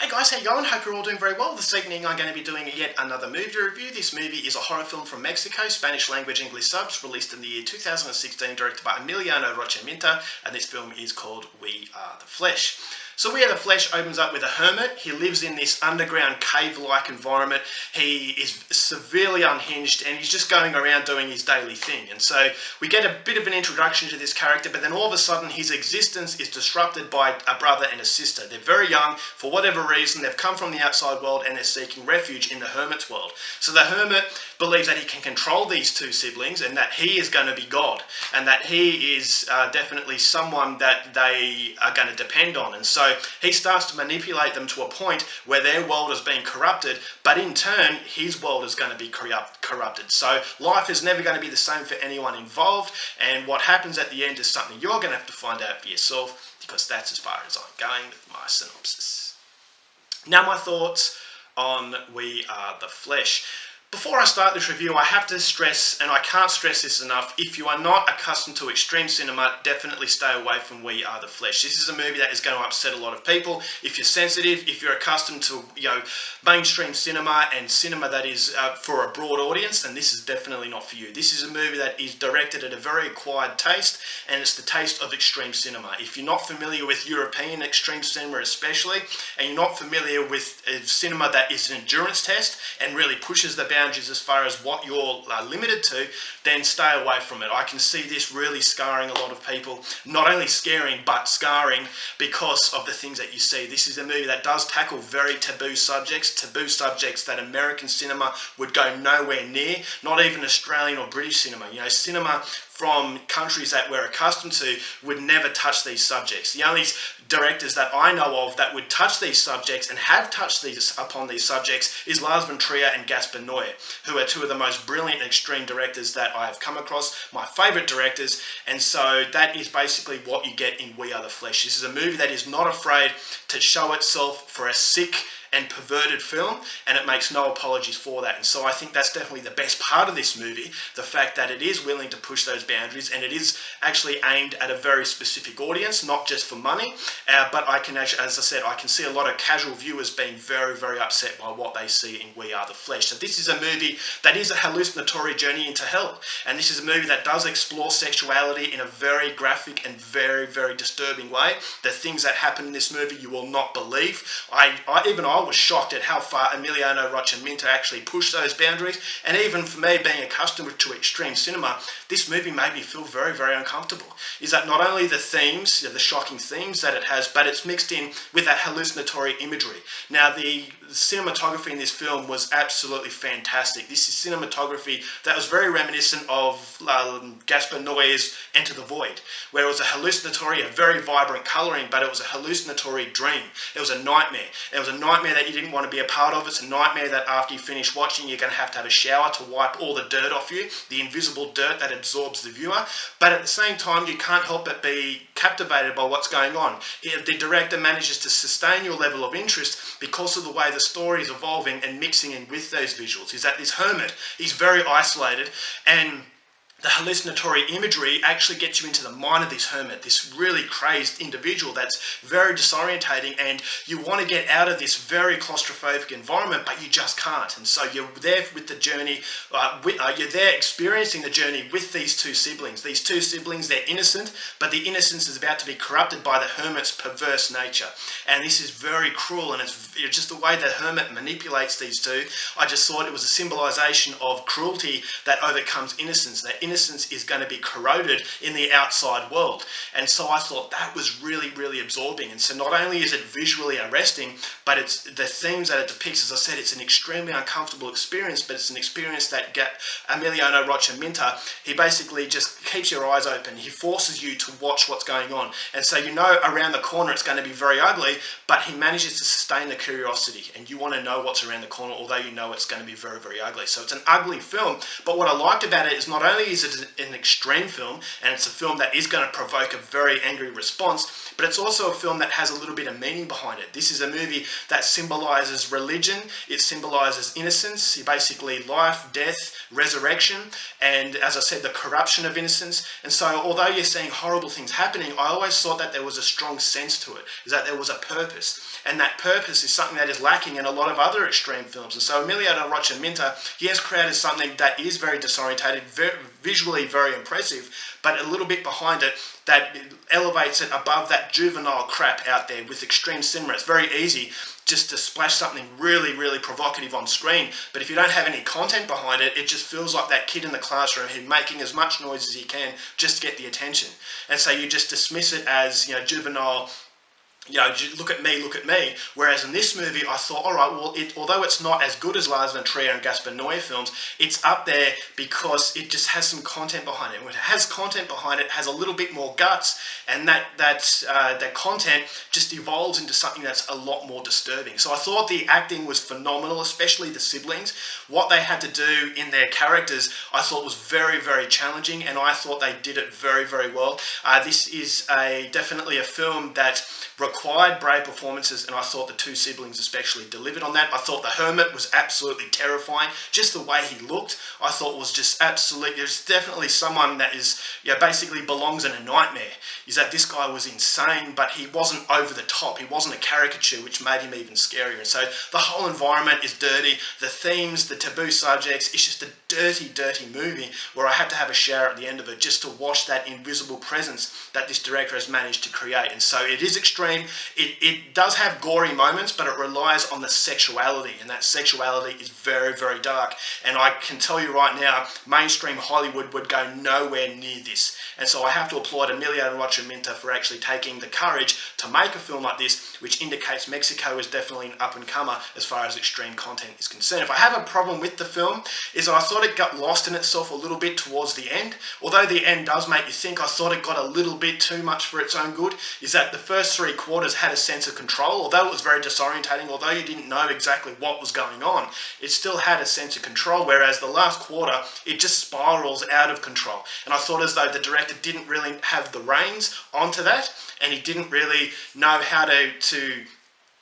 Hey guys, how you going? Hope you're all doing very well. This evening I'm going to be doing yet another movie review. This movie is a horror film from Mexico, Spanish language, English subs, released in the year 2016, directed by Emiliano Rochaminta, and this film is called We Are the Flesh. So We Are the Flesh opens up with a hermit. He lives in this underground cave-like environment. He is severely unhinged and he's just going around doing his daily thing. And so we get a bit of an introduction to this character, but then all of a sudden his existence is disrupted by a brother and a sister. They're very young. For whatever reason, they've come from the outside world and they're seeking refuge in the hermit's world. So the hermit believes that he can control these two siblings and that he is going to be God and that he is definitely someone that they are going to depend on. And so he starts to manipulate them to a point where their world is being corrupted, but in turn his world is going to be corrupted. So life is never going to be the same for anyone involved, and what happens at the end is something you're going to have to find out for yourself, because that's as far as I'm going with my synopsis. Now my thoughts on We Are the Flesh. Before I start this review, I have to stress, and I can't stress this enough, if you are not accustomed to extreme cinema, definitely stay away from We Are the Flesh. This is a movie that is going to upset a lot of people. If you're sensitive, if you're accustomed to mainstream cinema and cinema that is for a broad audience, then this is definitely not for you. This is a movie that is directed at a very acquired taste, and it's the taste of extreme cinema. If you're not familiar with European extreme cinema especially, and you're not familiar with cinema that is an endurance test and really pushes the boundaries as far as what you're limited to, then stay away from it. I can see this really scarring a lot of people, not only scaring but scarring because of the things that you see. This is a movie that does tackle very taboo subjects that American cinema would go nowhere near, not even Australian or British cinema. Cinema from countries that we're accustomed to would never touch these subjects. The only directors that I know of that would touch these subjects and have touched upon these subjects is Lars von Trier and Gaspar Noé, who are two of the most brilliant extreme directors that I have come across, my favourite directors, and so that is basically what you get in We Are the Flesh. This is a movie that is not afraid to show itself for a sick and perverted film, and it makes no apologies for that. And so I think that's definitely the best part of this movie, the fact that it is willing to push those boundaries, and it is actually aimed at a very specific audience, not just for money, but I can actually, as I said, I can see a lot of casual viewers being very, very upset by what they see in We Are the Flesh. So this is a movie that is a hallucinatory journey into hell, and this is a movie that does explore sexuality in a very graphic and very, very disturbing way. The things that happen in this movie you will not believe. I was shocked at how far Emiliano Rochaminta actually pushed those boundaries, and even for me, being accustomed to extreme cinema, this movie made me feel very, very uncomfortable. Is that not only the themes, the shocking themes that it has, but it's mixed in with that hallucinatory imagery. Now, the cinematography in this film was absolutely fantastic. This is cinematography that was very reminiscent of Gaspar Noé's Enter the Void, where it was a hallucinatory, a very vibrant colouring, but it was a hallucinatory dream. It was a nightmare. It was a nightmare that you didn't want to be a part of. It's a nightmare that after you finish watching, you're going to have a shower to wipe all the dirt off you, the invisible dirt that absorbs the viewer. But at the same time, you can't help but be captivated by what's going on. The director manages to sustain your level of interest because of the way the story is evolving and mixing in with those visuals. Is that this hermit is very isolated, and the hallucinatory imagery actually gets you into the mind of this hermit, this really crazed individual that's very disorientating, and you want to get out of this very claustrophobic environment, but you just can't. And so you're there with the journey, you're there experiencing the journey with these two siblings. These two siblings, they're innocent, but the innocence is about to be corrupted by the hermit's perverse nature. And this is very cruel, and it's just the way the hermit manipulates these two. I just thought it was a symbolization of cruelty that overcomes innocence. That innocence is going to be corroded in the outside world. And so I thought that was really, really absorbing. And so not only is it visually arresting, but it's the themes that it depicts. As I said, it's an extremely uncomfortable experience, but it's an experience that Emiliano Rochaminta, he basically just keeps your eyes open. He forces you to watch what's going on. And so around the corner it's going to be very ugly, but he manages to sustain the curiosity, and you want to know what's around the corner, although you know it's going to be very, very ugly. So it's an ugly film, but what I liked about it is not only is is an extreme film, and it's a film that is going to provoke a very angry response, but it's also a film that has a little bit of meaning behind it. This is a movie that symbolizes religion, it symbolizes innocence, basically life, death, resurrection, and as I said, the corruption of innocence. And so although you're seeing horrible things happening, I always thought that there was a strong sense to it, is that there was a purpose. And that purpose is something that is lacking in a lot of other extreme films. And so Emiliano Rocha-Minta, he has created something that is very disorientated, visually very impressive, but a little bit behind it that elevates it above that juvenile crap out there with extreme cinema. It's very easy just to splash something really, really provocative on screen, but if you don't have any content behind it, it just feels like that kid in the classroom who's making as much noise as he can just to get the attention. And so you just dismiss it as, juvenile, look at me, look at me. Whereas in this movie, I thought, all right, well, although it's not as good as Lars von Trier and Gaspar Noé films, it's up there because it just has some content behind it. When it has content behind it, it has a little bit more guts, and that content just evolves into something that's a lot more disturbing. So I thought the acting was phenomenal, especially the siblings. What they had to do in their characters, I thought was very, very challenging, and I thought they did it very, very well. This is definitely a film that required brave performances, and I thought the two siblings especially delivered on that. I thought the hermit was absolutely terrifying. Just the way he looked, I thought was just absolutely, there's definitely someone that is, basically belongs in a nightmare. Is that this guy was insane, but he wasn't over the top. He wasn't a caricature, which made him even scarier. So the whole environment is dirty. The themes, the taboo subjects, it's just a dirty, dirty movie where I had to have a shower at the end of it just to wash that invisible presence that this director has managed to create. And so it is extreme. It does have gory moments, but it relies on the sexuality, and that sexuality is very, very dark. And I can tell you right now, mainstream Hollywood would go nowhere near this. And so I have to applaud Emiliano Rocha-Minta for actually taking the courage to make a film like this, which indicates Mexico is definitely an up-and-comer as far as extreme content is concerned. If I have a problem with the film, is that I thought it got lost in itself a little bit towards the end. Although the end does make you think, I thought it got a little bit too much for its own good, is that the first 3 quarters had a sense of control. Although it was very disorientating, although you didn't know exactly what was going on, it still had a sense of control, whereas the last quarter, it just spirals out of control. And I thought as though the director didn't really have the reins onto that, and he didn't really know how to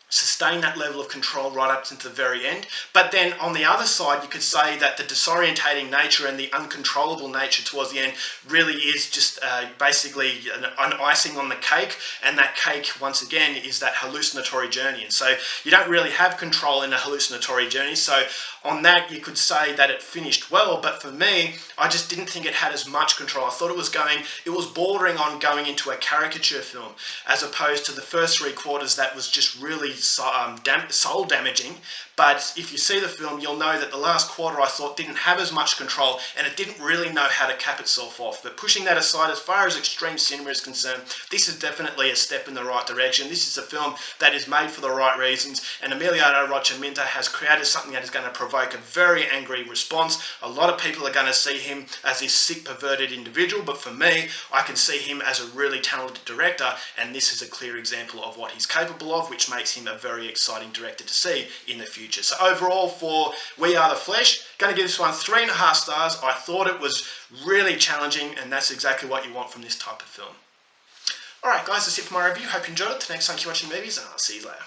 sustain that level of control right up to the very end. But then on the other side, you could say that the disorientating nature and the uncontrollable nature towards the end really is just basically an icing on the cake, and that cake, once again, is that hallucinatory journey. And so you don't really have control in a hallucinatory journey, so on that you could say that it finished well, but for me, I just didn't think it had as much control. I thought it was bordering on going into a caricature film, as opposed to the first 3 quarters that was just really soul damaging. But if you see the film, you'll know that the last quarter I thought didn't have as much control, and it didn't really know how to cap itself off. But pushing that aside, as far as extreme cinema is concerned, this is definitely a step in the right direction. This is a film that is made for the right reasons, and Emiliano Rocha-Minta has created something that is going to provoke a very angry response. A lot of people are going to see him as this sick, perverted individual, but for me, I can see him as a really talented director, and this is a clear example of what he's capable of, which makes him a very exciting director to see in the future. So overall, for We Are the Flesh, going to give this one 3.5 stars. I thought it was really challenging, and that's exactly what you want from this type of film. Alright guys, that's it for my review. Hope you enjoyed it. Thanks for watching movies, and I'll see you later.